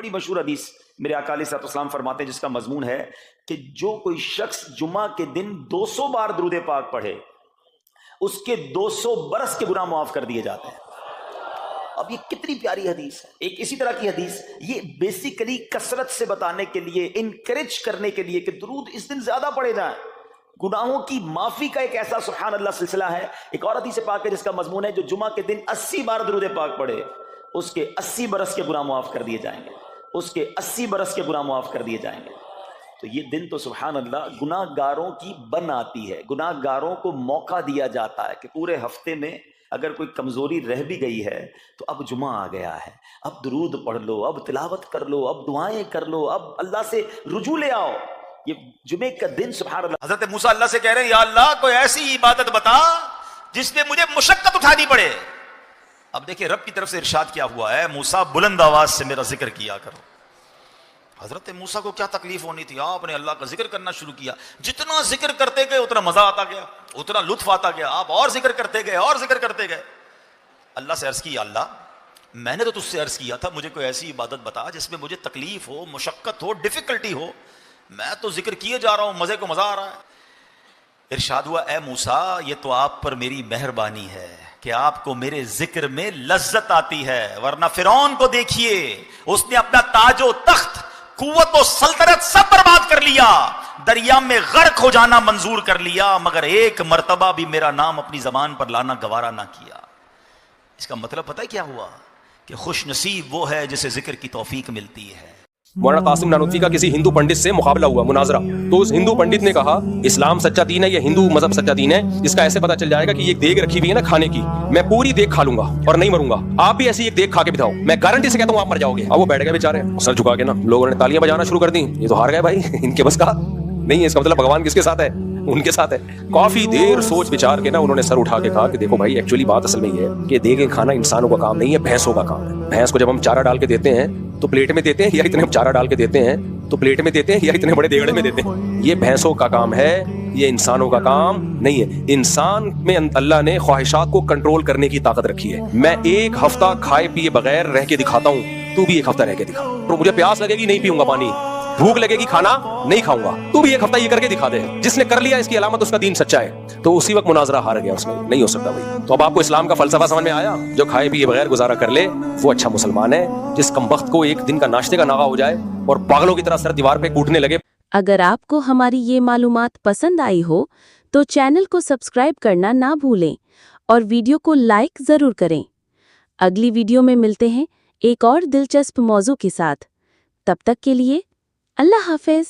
بڑی مشہور حدیث میرے آقا علیہ الصلوۃ والسلام فرماتے ہیں جس کا مضمون ہے کہ جو کوئی شخص جمعہ کے دن 200 بار درود پاک پڑھے اس کے 200 برس کے گناہ معاف کر دیے جاتے ہیں۔ اب یہ کتنی پیاری حدیث ہے۔ ایک اسی طرح کی حدیث یہ بیسیکلی کثرت سے بتانے کے لیے، انکریج کرنے کے لیے کہ درود اس دن زیادہ پڑھے جائیں، گناہوں کی معافی کا ایک ایسا سبحان اللہ سلسلہ ہے۔ ایک اور حدیث پاک ہے جس کا مضمون ہے جو جمعہ کے دن 80 بار درود پاک پڑھے اس کے 80 برس کے گناہ معاف کر دیے جائیں گے، اس کے 80 برس کے گناہ معاف کر دیے جائیں گے۔ تو یہ دن تو سبحان اللہ گناہ گاروں کی بن آتی ہے، گناہ گاروں کو موقع دیا جاتا ہے کہ پورے ہفتے میں اگر کوئی کمزوری رہ بھی گئی ہے تو اب جمعہ آ گیا ہے، اب درود پڑھ لو، اب تلاوت کر لو، اب دعائیں کر لو، اب اللہ سے رجوع لے آؤ۔ یہ جمعے کا دن سبحان اللہ۔ حضرت موسیٰ اللہ سے کہہ رہے ہیں یا اللہ کوئی ایسی عبادت بتا جس میں مجھے مشقت اٹھانی پڑے۔ اب دیکھیں رب کی طرف سے ارشاد کیا ہوا ہے، موسیٰ بلند آواز سے میرا ذکر کیا کرو۔ حضرت موسیٰ کو کیا تکلیف ہونی تھی، آپ نے اللہ کا ذکر کرنا شروع کیا، جتنا ذکر کرتے گئے اتنا مزہ آتا گیا، اتنا لطف آتا گیا، آپ اور ذکر کرتے گئے اور ذکر کرتے گئے۔ اللہ سے عرض کی یا اللہ میں نے تو تجھ سے عرض کیا تھا مجھے کوئی ایسی عبادت بتا جس میں مجھے تکلیف ہو، مشقت ہو، ڈیفیکلٹی ہو، میں تو ذکر کیے جا رہا ہوں، مزے کو مزہ آ رہا ہے۔ ارشاد ہوا اے موسیٰ یہ تو آپ پر میری مہربانی ہے کہ آپ کو میرے ذکر میں لذت آتی ہے، ورنہ فرعون کو دیکھیے اس نے اپنا تاج و تخت، قوت و سلطنت سب برباد کر لیا، دریا میں غرق ہو جانا منظور کر لیا، مگر ایک مرتبہ بھی میرا نام اپنی زبان پر لانا گوارا نہ کیا۔ اس کا مطلب پتہ ہے کیا ہوا کہ خوش نصیب وہ ہے جسے ذکر کی توفیق ملتی ہے۔ مولانا قاسم نانوتوی کا کسی ہندو پنڈت سے مقابلہ ہوا، مناظرہ، تو اس ہندو پنڈت نے کہا اسلام سچا دین ہے، یہ ہندو مذہب سچا دین ہے، اس کا ایسے پتہ چل جائے گا کہ یہ دیگ رکھی ہوئی ہے نا کھانے کی، میں پوری دیگ کھا لوں گا اور نہیں مروں گا، آپ بھی ایسی ایک دیگ کھا کے بتاؤ، میں گارنٹی سے کہتا ہوں آپ مر جاؤ گے۔ اب وہ بیٹھ گئے بیچارے سر جھکا کے نا، لوگوں نے تالیاں بجانا شروع کر دی، یہ تو ہار گئے بھائی، ان کے بس کا نہیں ہے۔ اس کا مطلب بھگوان کس کے ساتھ ہے؟ ان کے ساتھ ہے۔ کافی دیر سوچ بچار کے نا انہوں نے سر اٹھا کے کہا کہ دیکھو بھائی ایکچولی بات اصل میں یہ ہے کہ دیگیں کھانا انسانوں کا کام نہیں ہے، بھینسوں کا کام ہے۔ بھینس کو جب ہم چارہ ڈال کے دیتے ہیں تو پلیٹ میں دیتے ہیں یا اتنے چارہ ڈال کے دیتے ہیں تو پلیٹ میں دیتے ہیں یا اتنے بڑے دیگڑے میں دیتے ہیں، یہ بھینسوں کا کام ہے، یہ انسانوں کا کام نہیں ہے۔ انسان میں اللہ نے خواہشات کو کنٹرول کرنے کی طاقت رکھی ہے۔ میں ایک ہفتہ کھائے پیے بغیر رہ کے دکھاتا ہوں، تو بھی ایک ہفتہ رہ کے دکھا، تو مجھے پیاس لگے گی نہیں پیوں گا پانی، بھوک لگے گی کھانا نہیں کھاؤں گا، تو بھی ایک ہفتہ یہ کر کے دکھا دے۔ جس نے کر لیا اس کی علامت اس کا دین سچا ہے۔ تو اسی وقت مناظرہ ہار گیا، اس میں نہیں ہو سکتا بھائی۔ تو اب آپ کو اسلام کا فلسفہ سمجھ میں آیا؟ جو کھائے پیے بغیر گزارا کر لے وہ اچھا مسلمان ہے، جس کمبخت کو ایک دن کا ناشتے کا ناغہ ہو جائے اور پاگلوں کی طرح سر دیوار پہ کوٹنے لگے۔ اگر آپ کو ہماری یہ معلومات پسند آئی ہو تو چینل کو سبسکرائب کرنا نہ بھولیں اور ویڈیو کو لائک ضرور کریں۔ اگلی ویڈیو میں ملتے ہیں ایک اور دلچسپ موضوع کے ساتھ، تب تک کے لیے اللہ حافظ۔